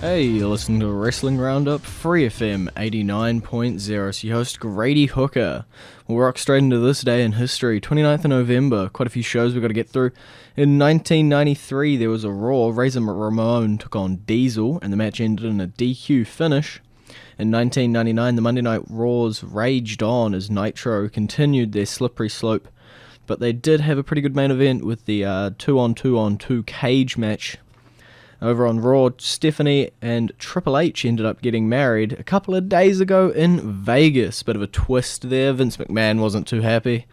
Hey, you're listening to Wrestling Roundup, FreeFM 89.0. It's your host, Grady Hooker. We'll rock straight into this day in history, 29th of November. Quite a few shows we've got to get through. In 1993, there was a Raw. Razor Ramon took on Diesel, and the match ended in a DQ finish. In 1999, the Monday Night Raws raged on as Nitro continued their slippery slope, but they did have a pretty good main event with the 2-on-2-on-2 cage match. Over on Raw, Stephanie and Triple H ended up getting married a couple of days ago in Vegas. Bit of a twist there. Vince McMahon wasn't too happy.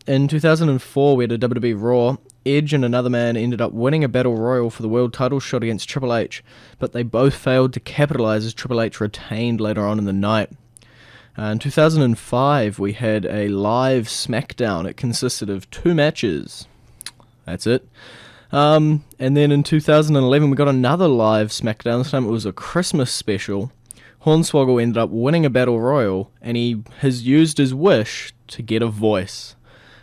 In 2004, we had a WWE Raw. Edge and another man ended up winning a battle royal for the world title shot against Triple H, but they both failed to capitalize as Triple H retained later on in the night. In 2005, we had a live SmackDown. It consisted of two matches. That's it. And then in 2011 we got another live SmackDown. This time it was a Christmas special. Hornswoggle ended up winning a Battle Royal, and he has used his wish to get a voice.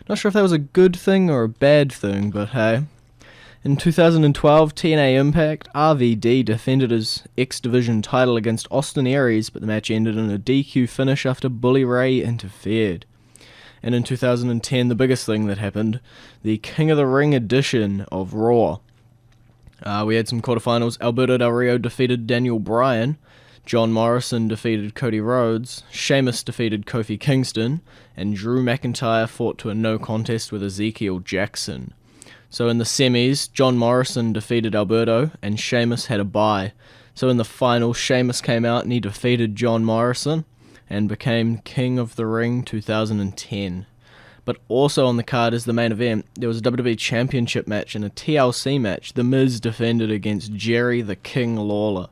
Not sure if that was a good thing or a bad thing, but hey. In 2012, TNA Impact, RVD defended his X Division title against Austin Aries, but the match ended in a DQ finish after Bully Ray interfered. And in 2010, the biggest thing that happened, the King of the Ring edition of Raw. We had some quarterfinals. Alberto Del Rio defeated Daniel Bryan. John Morrison defeated Cody Rhodes. Sheamus defeated Kofi Kingston. And Drew McIntyre fought to a no contest with Ezekiel Jackson. So in the semis, John Morrison defeated Alberto, and Sheamus had a bye. So in the final, Sheamus came out and he defeated John Morrison and became King of the Ring 2010. But also on the card as the main event, there was a WWE Championship match and a TLC match. The Miz defended against Jerry the King Lawler.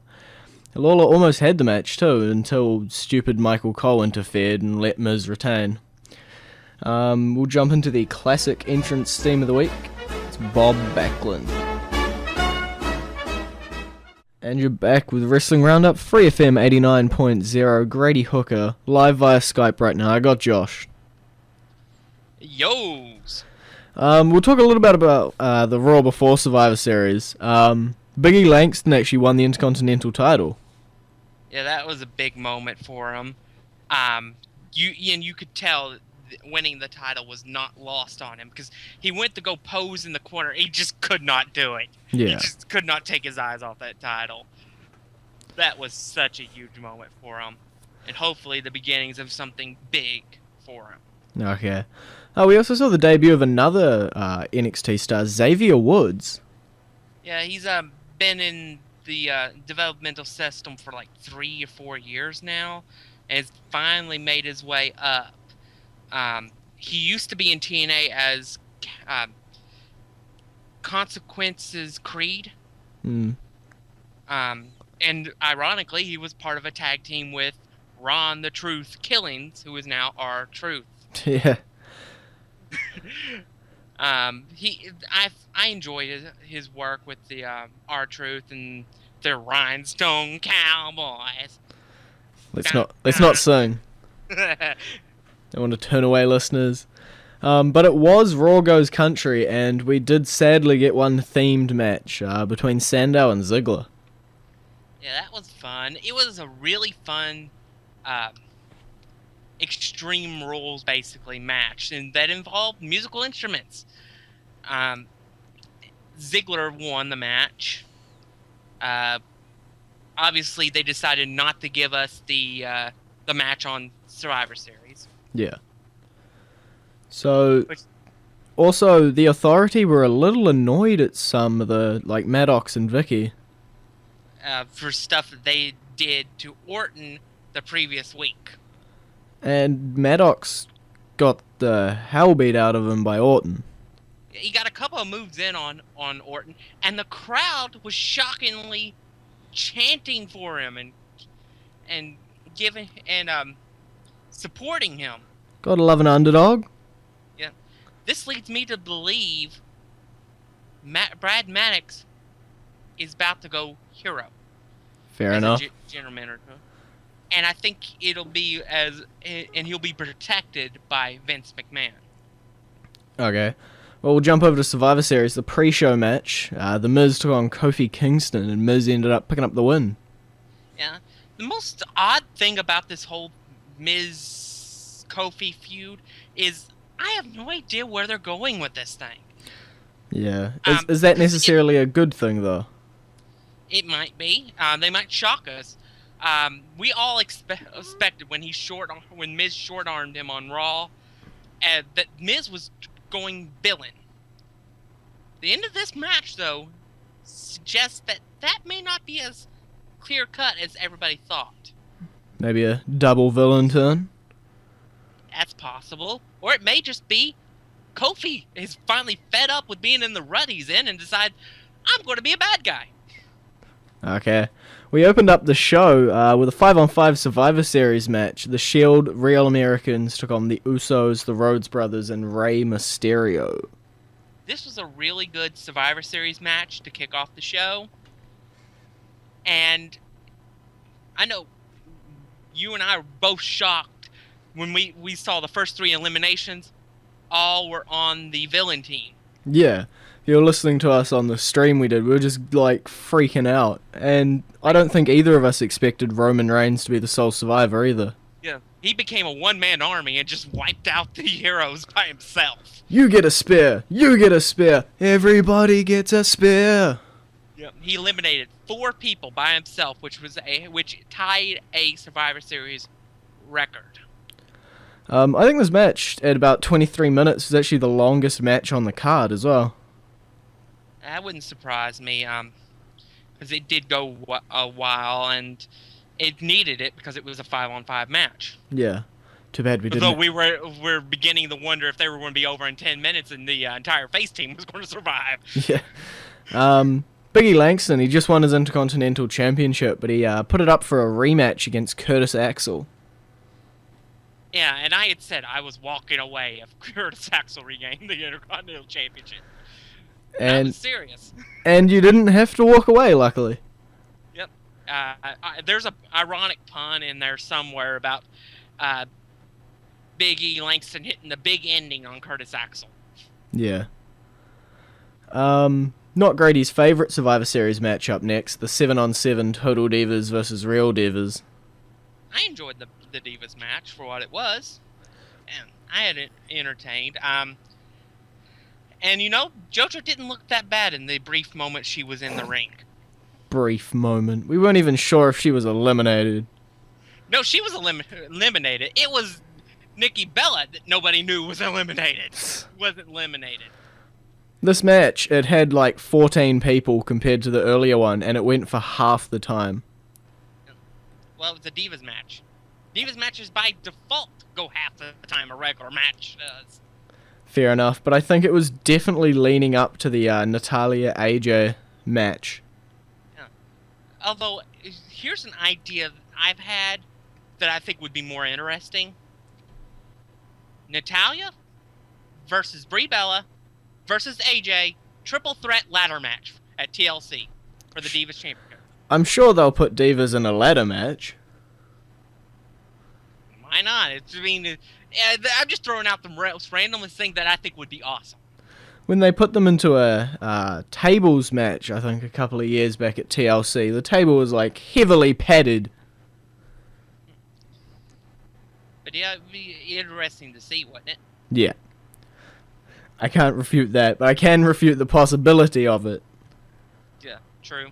Lawler almost had the match too, until stupid Michael Cole interfered and let Miz retain. We'll jump into the classic entrance theme of the week. It's Bob Backlund. And you're back with Wrestling Roundup, FreeFM 89.0, Grady Hooker, live via Skype right now. I got Josh. Yo's. We'll talk a little bit about the Raw before Survivor Series. Biggie Langston actually won the Intercontinental title. Yeah, that was a big moment for him. You could tell that winning the title was not lost on him because he went to go pose in the corner. He just could not do it. Yeah. He just could not take his eyes off that title. That was such a huge moment for him. And hopefully the beginnings of something big for him. Okay. We also saw the debut of another NXT star, Xavier Woods. Yeah, he's been in the developmental system for like 3 or 4 years now, and has finally made his way up. He used to be in TNA as Consequences Creed. And ironically, he was part of a tag team with Ron the Truth Killings, who is now R-Truth. Yeah. I enjoyed his work with the R-Truth and the Rhinestone Cowboys. Let's not sing. Don't want to turn away listeners. But it was Raw Goes Country, and we did sadly get one themed match between Sandow and Ziggler. Yeah, that was fun. It was a really fun Extreme Rules, basically, match, and that involved musical instruments. Ziggler won the match. Obviously, they decided not to give us the match on Survivor Series. Yeah. So, also, the Authority were a little annoyed at some of the, like, Maddox and Vicky. For stuff that they did to Orton the previous week. And Maddox got the hell beat out of him by Orton. He got a couple of moves in on Orton, and the crowd was shockingly chanting for him and giving and supporting him. Gotta love an underdog. Yeah, this leads me to believe Brad Maddox is about to go hero. Fair enough. General manager. And I think it'll be and he'll be protected by Vince McMahon. Okay. Well, we'll jump over to Survivor Series, the pre-show match. The Miz took on Kofi Kingston, and Miz ended up picking up the win. Yeah. The most odd thing about this whole Miz-Kofi feud is I have no idea where they're going with this thing. Yeah. Is that necessarily a good thing, though? It might be. They might shock us. We all expected when Miz short-armed him on Raw, that Miz was going villain. The end of this match, though, suggests that may not be as clear-cut as everybody thought. Maybe a double villain turn? That's possible. Or it may just be Kofi is finally fed up with being in the rut he's in and decide, I'm going to be a bad guy. Okay. We opened up the show with a 5-on-5 Survivor Series match. The Shield, Real Americans took on the Usos, the Rhodes Brothers, and Rey Mysterio. This was a really good Survivor Series match to kick off the show. And I know you and I were both shocked when we saw the first 3 eliminations. All were on the villain team. Yeah. If you're listening to us on the stream we did, we were just, like, freaking out. And I don't think either of us expected Roman Reigns to be the sole survivor either. Yeah. He became a one-man army and just wiped out the heroes by himself. You get a spear! You get a spear! Everybody gets a spear! Yep. He eliminated 4 people by himself, which tied a Survivor Series record. I think this match, at about 23 minutes, was actually the longest match on the card as well. That wouldn't surprise me, because it did go a while, and it needed it because it was a 5-on-5 match. Yeah. Too bad we didn't. Although we're beginning to wonder if they were going to be over in 10 minutes and the entire face team was going to survive. Yeah. Biggie Langston, he just won his Intercontinental Championship, but he put it up for a rematch against Curtis Axel. Yeah, and I had said I was walking away if Curtis Axel regained the Intercontinental Championship. I was serious. And you didn't have to walk away, luckily. Yep. There's a ironic pun in there somewhere about Big E Langston hitting the big ending on Curtis Axel. Yeah. Not Grady's favourite Survivor Series match up next, the 7-on-7 Total Divas versus Real Divas. I enjoyed the Divas match for what it was, and I had it entertained. And you know, JoJo didn't look that bad in the brief moment she was in the ring. Brief moment. We weren't even sure if she was eliminated. No, she was eliminated. It was Nikki Bella that nobody knew was eliminated. Wasn't eliminated. This match, it had like 14 people compared to the earlier one, and it went for half the time. Well, it was a Divas match. Divas matches by default go half the time a regular match does. Fair enough, but I think it was definitely leaning up to the Natalya AJ match. Yeah. Although, here's an idea I've had that I think would be more interesting. Natalya versus Brie Bella versus AJ triple threat ladder match at TLC for the Divas Championship. I'm sure they'll put Divas in a ladder match. Why not? I'm just throwing out the most randomest thing that I think would be awesome. When they put them into a tables match, I think a couple of years back at TLC, the table was like heavily padded. But yeah, it'd be interesting to see, wouldn't it? Yeah. I can't refute that, but I can refute the possibility of it. Yeah, true.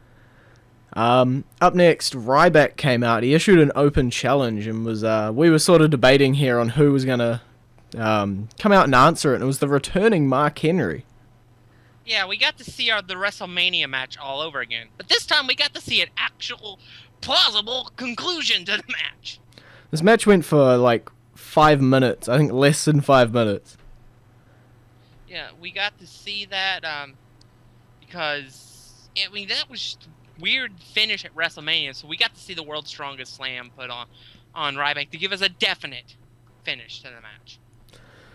Up next, Ryback came out. He issued an open challenge and was, we were sort of debating here on who was going to come out and answer it, and it was the returning Mark Henry. Yeah, we got to see the WrestleMania match all over again. But this time we got to see an actual, plausible conclusion to the match. This match went for, like, 5 minutes. I think less than 5 minutes. Yeah, we got to see that, because, I mean, that was just weird finish at WrestleMania, so we got to see the World's Strongest Slam put on Ryback to give us a definite finish to the match.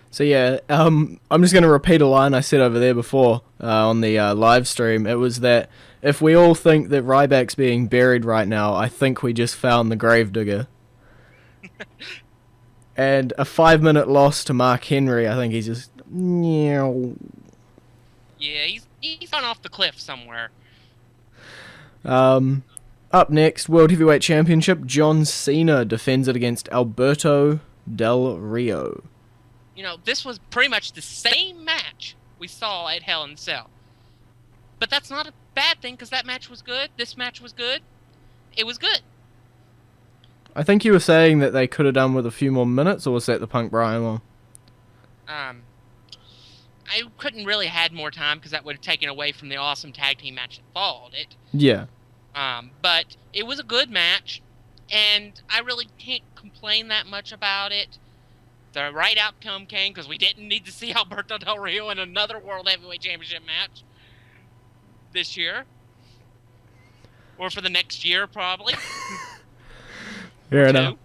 So yeah, I'm just going to repeat a line I said over there before on the live stream. It was that if we all think that Ryback's being buried right now, I think we just found the gravedigger. And a 5-minute loss to Mark Henry, I think he's just... Yeah, he's gone off the cliff somewhere. Up next, World Heavyweight Championship, John Cena defends it against Alberto Del Rio. This was pretty much the same match we saw at Hell in a Cell. But that's not a bad thing, because that match was good. This match was good. It was good. I think you were saying that they could have done with a few more minutes, or was that the Punk Bryan one? I couldn't really had more time, because that would have taken away from the awesome tag team match that followed it. Yeah. But it was a good match, and I really can't complain that much about it. The right outcome came, because we didn't need to see Alberto Del Rio in another World Heavyweight Championship match this year. Or for the next year, probably. Fair enough.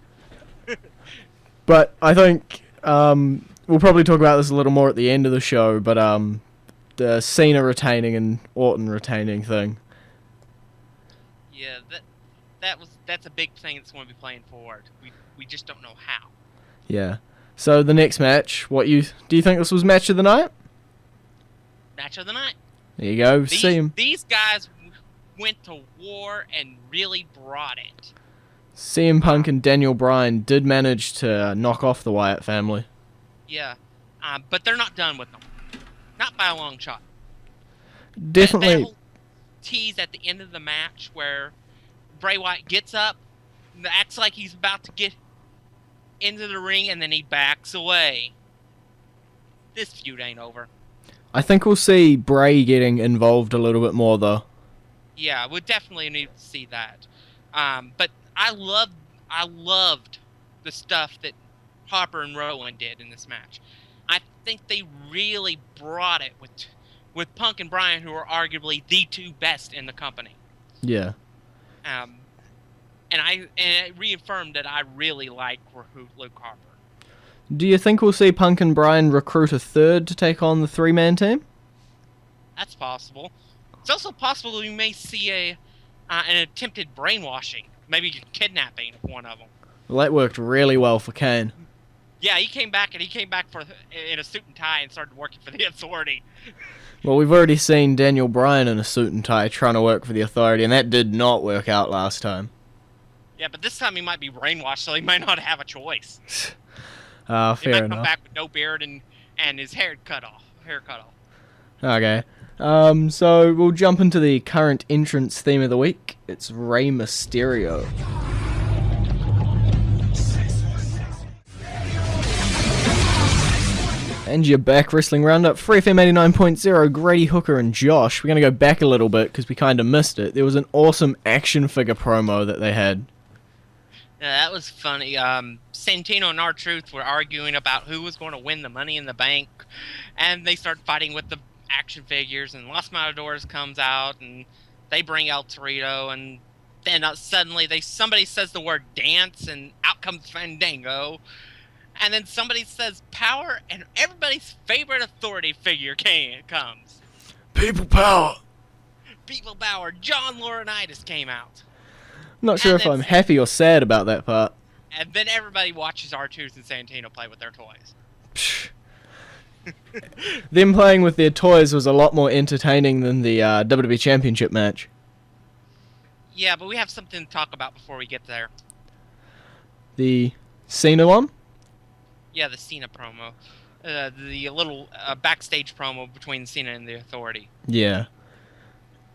But I think we'll probably talk about this a little more at the end of the show, but the Cena retaining and Orton retaining thing. Yeah, that's a big thing that's going to be playing forward. We just don't know how. Yeah. So the next match, do you think this was match of the night? Match of the night. There you go. See him. These guys went to war and really brought it. CM Punk and Daniel Bryan did manage to knock off the Wyatt family. Yeah, but they're not done with them. Not by a long shot. Definitely. That whole tease at the end of the match where Bray Wyatt gets up, acts like he's about to get into the ring, and then he backs away. This feud ain't over. I think we'll see Bray getting involved a little bit more, though. Yeah, we definitely need to see that. But I loved the stuff that Harper and Rowan did in this match. I think they really brought it with Punk and Bryan, who are arguably the two best in the company. Yeah. And it reaffirmed that I really like Luke Harper. Do you think we'll see Punk and Bryan recruit a third to take on the three-man team? That's possible. It's also possible we may see an attempted brainwashing, maybe kidnapping of one of them. Well, that worked really well for Kane. Yeah, he came back in a suit and tie and started working for the Authority. Well, we've already seen Daniel Bryan in a suit and tie trying to work for the Authority, and that did not work out last time. Yeah, but this time he might be brainwashed, so he might not have a choice. Fair he might enough. come back with no beard and his hair cut off. Okay. So we'll jump into the current entrance theme of the week. It's Rey Mysterio. And you're back, Wrestling Roundup, FreeFM 89.0, Grady, Hooker, and Josh. We're going to go back a little bit because we kind of missed it. There was an awesome action figure promo that they had. Yeah, that was funny. Santino and R-Truth were arguing about who was going to win the Money in the Bank, and they start fighting with the action figures, and Los Matadores comes out, and they bring El Torito, and then suddenly somebody says the word dance, and out comes Fandango. And then somebody says power, and everybody's favorite Authority figure comes. People power. People power. John Laurinaitis came out. Not sure if I'm happy or sad about that part. And then everybody watches R-Truth and Santino play with their toys. Psh. Them playing with their toys was a lot more entertaining than the WWE Championship match. Yeah, but we have something to talk about before we get there. The Cena one? Yeah, the Cena promo. The little backstage promo between Cena and the Authority. Yeah.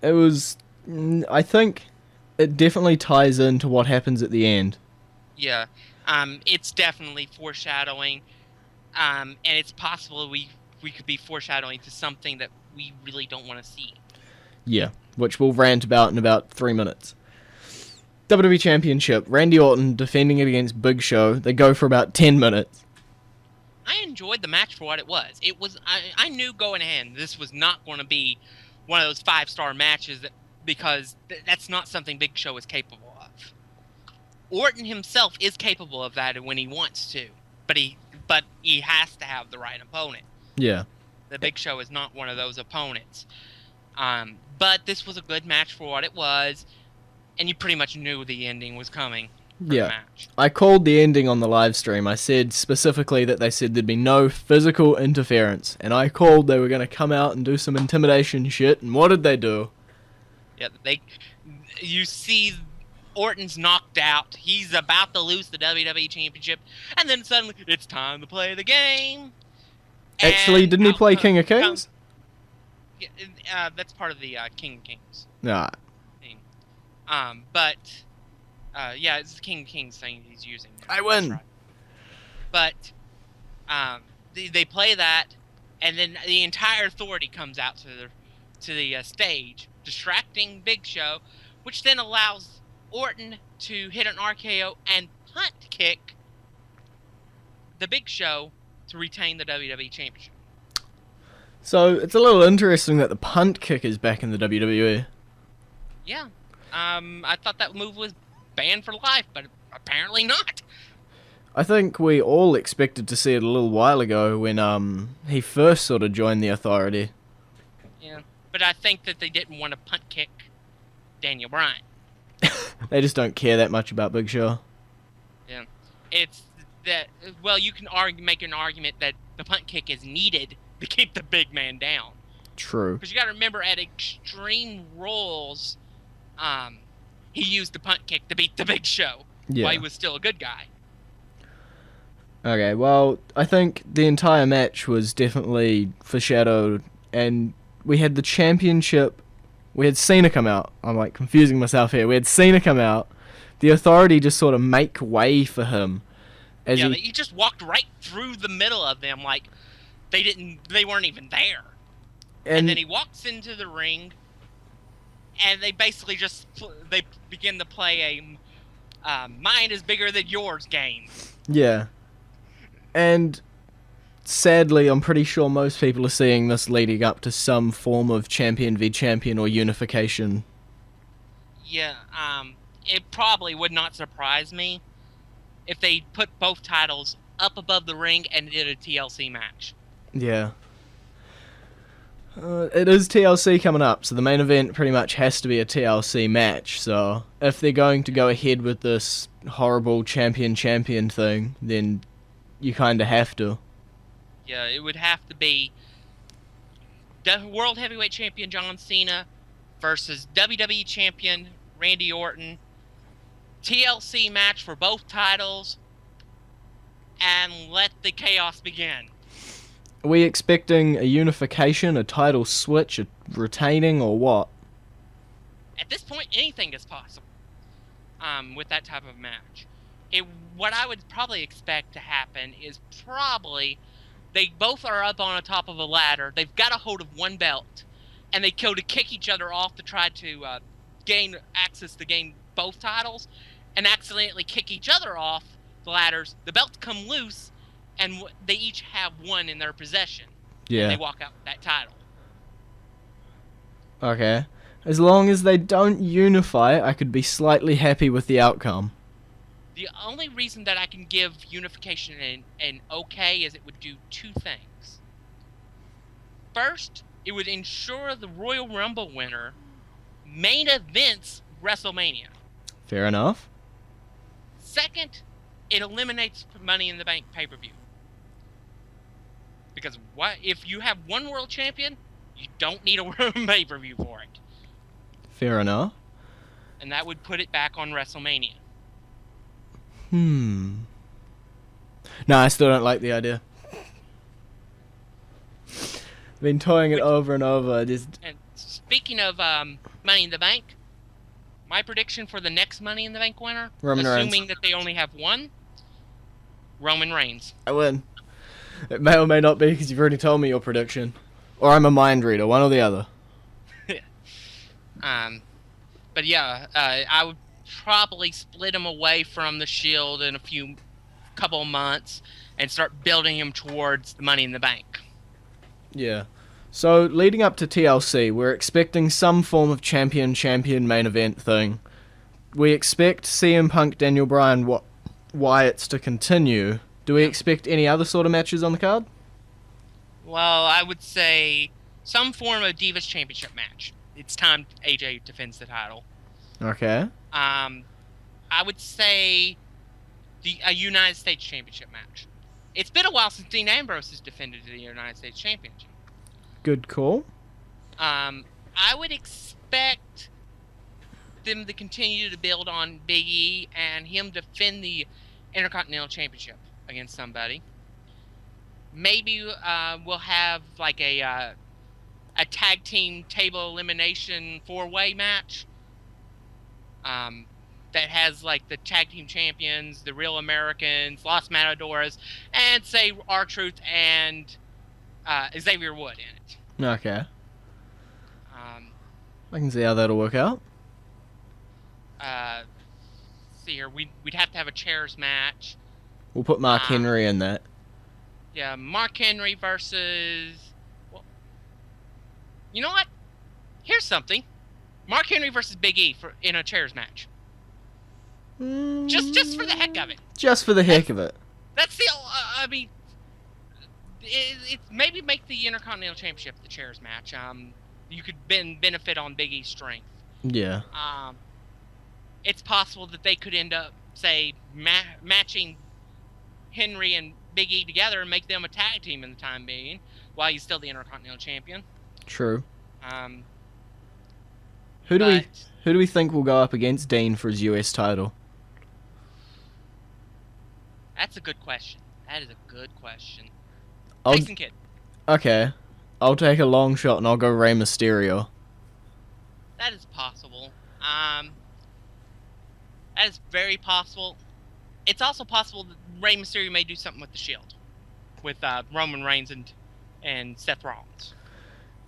It was... I think it definitely ties into what happens at the end. Yeah. It's definitely foreshadowing. And it's possible we could be foreshadowing to something that we really don't want to see. Yeah, which we'll rant about in about 3 minutes. WWE Championship. Randy Orton defending it against Big Show. They go for about 10 minutes. I enjoyed the match for what it was. I knew going ahead this was not going to be one of those 5-star matches because that's not something Big Show is capable of. Orton himself is capable of that when he wants to, but he has to have the right opponent. Yeah. The Big Show is not one of those opponents. But this was a good match for what it was, and you pretty much knew the ending was coming. for the Yeah. match. I called the ending on the live stream. I said specifically that they said there'd be no physical interference. And I called they were going to come out and do some intimidation shit. And what did they do? Yeah, you see Orton's knocked out. He's about to lose the WWE Championship. And then suddenly, it's time to play the game. Actually, And didn't he play out King of Kings? that's part of the King of Kings Nah. thing. But it's the King of Kings thing he's using. I win. Right. But they play that, and then the entire authority comes out to the stage, distracting Big Show, which then allows Orton to hit an RKO and punt kick the Big Show to retain the WWE Championship. So it's a little interesting that the punt kick is back in the WWE. Yeah. I thought that move was banned for life, but apparently not. I think we all expected to see it a little while ago when he first sort of joined the authority. Yeah. But I think that they didn't want to punt kick Daniel Bryan. They just don't care that much about Big Show. Yeah. It's that, well, you can make an argument that the punt kick is needed to keep the big man down. True. Because you got to remember, at Extreme Rules, he used the punt kick to beat the Big Show while he was still a good guy. Okay, well, I think the entire match was definitely foreshadowed, and we had the championship. We had Cena come out. I'm like confusing myself here. We had Cena come out. The authority just sort of make way for him. He just walked right through the middle of them, like they weren't even there. And then he walks into the ring, and they basically they begin to play a mine is bigger than yours game. Yeah. And sadly, I'm pretty sure most people are seeing this leading up to some form of champion v champion or unification. Yeah, it probably would not surprise me if they put both titles up above the ring and did a TLC match. Yeah. It is TLC coming up, so the main event pretty much has to be a TLC match. So if they're going to go ahead with this horrible champion thing, then you kind of have to. Yeah, it would have to be the World Heavyweight Champion John Cena versus WWE Champion Randy Orton. TLC match for both titles, and let the chaos begin. Are we expecting a unification, a title switch, a retaining, or what? At this point, anything is possible with that type of match. What I would probably expect to happen is probably they both are up on the top of a ladder. They've got a hold of one belt, and they go to kick each other off to try to gain access to gain both titles, and accidentally kick each other off the ladders. The belts come loose, and they each have one in their possession. Yeah. And they walk out with that title. Okay. As long as they don't unify, I could be slightly happy with the outcome. The only reason that I can give unification an okay is it would do two things. First, it would ensure the Royal Rumble winner main events WrestleMania. Fair enough. Second, it eliminates Money in the Bank pay-per-view. Because if you have one world champion, you don't need a pay-per-view for it. Fair enough. And that would put it back on WrestleMania. No, I still don't like the idea. I've been toying it over and over. And speaking of Money in the Bank, my prediction for the next Money in the Bank winner, assuming that they only have one, Roman Reigns. I win. It may or may not be because you've already told me your prediction. Or I'm a mind reader, one or the other. But yeah, I would probably split him away from the Shield in couple of months and start building him towards the Money in the Bank. Yeah. So, leading up to TLC, we're expecting some form of champion main event thing. We expect CM Punk, Daniel Bryan, Wyatt's to continue. Do we expect any other sort of matches on the card? Well, I would say some form of Divas Championship match. It's time AJ defends the title. Okay. I would say a United States Championship match. It's been a while since Dean Ambrose has defended the United States Championship. Good call. I would expect them to continue to build on Big E and him defend the Intercontinental Championship against somebody. Maybe we'll have like a tag team table elimination 4-way match that has like the tag team champions, the Real Americans, Los Matadores, and say R-Truth and Xavier Wood in it. Okay. I can see how that'll work out. See here, we'd have to have a chairs match. We'll put Mark Henry in that. Yeah, Mark Henry versus... Well, you know what? Here's something. Mark Henry versus Big E in a chairs match. Just for the heck of it. Just for the heck of it. That's the... I mean... It maybe make the Intercontinental Championship the chairs match. You could benefit on Big E's strength. Yeah. It's possible that they could end up, say, matching Henry and Big E together and make them a tag team in the time being, while he's still the Intercontinental Champion. True. Who do we think will go up against Dean for his US title? That's a good question. That is a good question. I'll, Tyson Kidd. Okay. I'll take a long shot and I'll go Rey Mysterio. That is possible. That is very possible. It's also possible that Rey Mysterio may do something with the Shield, with Roman Reigns and Seth Rollins.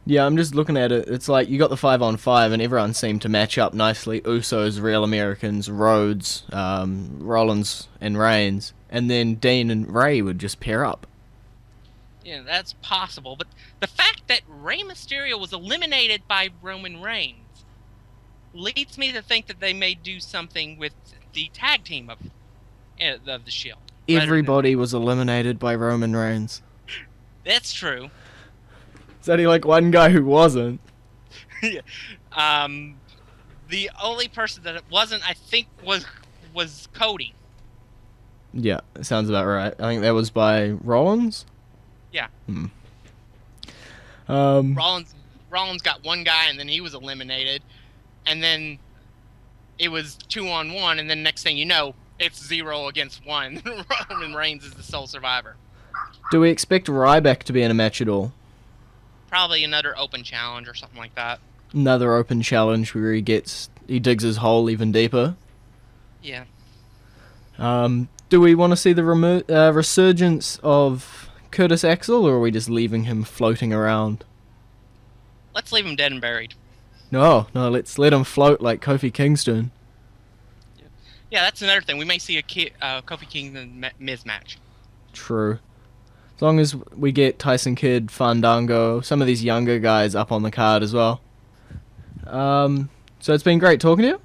Yeah, I'm just looking at it. It's like you got the 5-on-5 and everyone seemed to match up nicely. Usos, Real Americans, Rhodes, Rollins, and Reigns. And then Dean and Rey would just pair up. Yeah, that's possible. But the fact that Rey Mysterio was eliminated by Roman Reigns leads me to think that they may do something with the tag team of the Shield. Everybody was eliminated by Roman Reigns. That's true. There's only like one guy who wasn't. The only person that it wasn't, I think, was Cody. Yeah, it sounds about right. I think that was by Rollins? Yeah. Rollins got one guy, and then he was eliminated. And then it was 2-on-1, and then next thing you know, it's 0 against 1. Roman Reigns is the sole survivor. Do we expect Ryback to be in a match at all? Probably another open challenge or something like that. Another open challenge where he digs his hole even deeper. Yeah. Do we want to see the resurgence of Curtis Axel, or are we just leaving him floating around? Let's leave him dead and buried. No, let's let him float like Kofi Kingston. Yeah, that's another thing. We may see a Kofi Kingston Miz match. True. As long as we get Tyson Kidd, Fandango, some of these younger guys up on the card as well. So it's been great talking to you.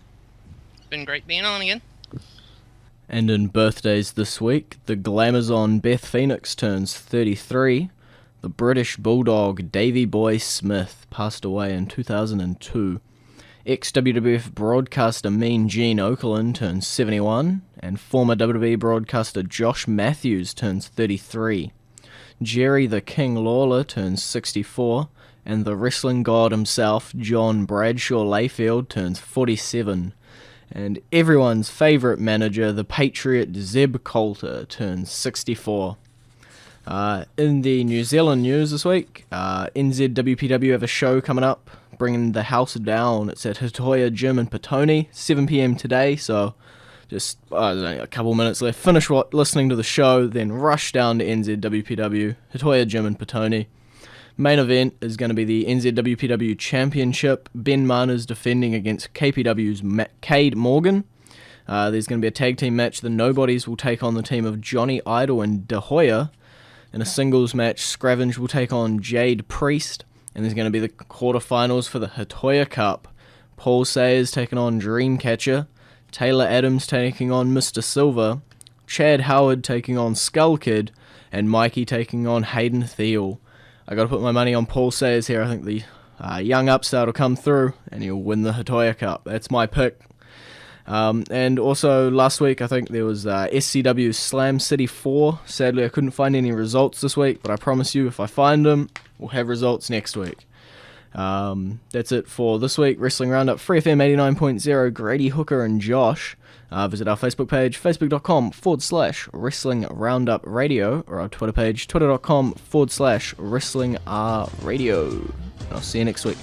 It's been great being on again. And in birthdays this week, the Glamazon Beth Phoenix turns 33. The British Bulldog Davey Boy Smith passed away in 2002. Ex-WWF broadcaster Mean Gene Okerlund turns 71. And former WWE broadcaster Josh Matthews turns 33. Jerry the King Lawler turns 64. And the wrestling god himself, John Bradshaw Layfield, turns 47. And everyone's favourite manager, the Patriot Zeb Coulter, turns 64. In the New Zealand news this week, NZWPW have a show coming up, bringing the house down. It's at Hitoya Gym in Petone, 7 p.m. today, so just there's only a couple minutes left. Finish listening to the show, then rush down to NZWPW, Hitoya Gym in Petone. Main event is going to be the NZWPW Championship. Ben Mana's defending against KPW's Cade Morgan. There's going to be a tag team match. The Nobodies will take on the team of Johnny Idol and De Hoya. In a singles match, Scravenge will take on Jade Priest. And there's going to be the quarterfinals for the Hitoya Cup. Paul Sayers taking on Dreamcatcher. Taylor Adams taking on Mr. Silver. Chad Howard taking on Skull Kid. And Mikey taking on Hayden Thiel. I got to put my money on Paul Sayers here. I think the young upstart will come through and he'll win the Hitoya Cup. That's my pick. And also last week, I think there was SCW Slam City 4. Sadly, I couldn't find any results this week, but I promise you, if I find them, we'll have results next week. That's it for this week. Wrestling Roundup, FreeFM 89.0, Grady, Hooker, and Josh. Visit our Facebook page, facebook.com/Wrestling Roundup Radio, or our Twitter page, twitter.com/Wrestling R Radio. I'll see you next week.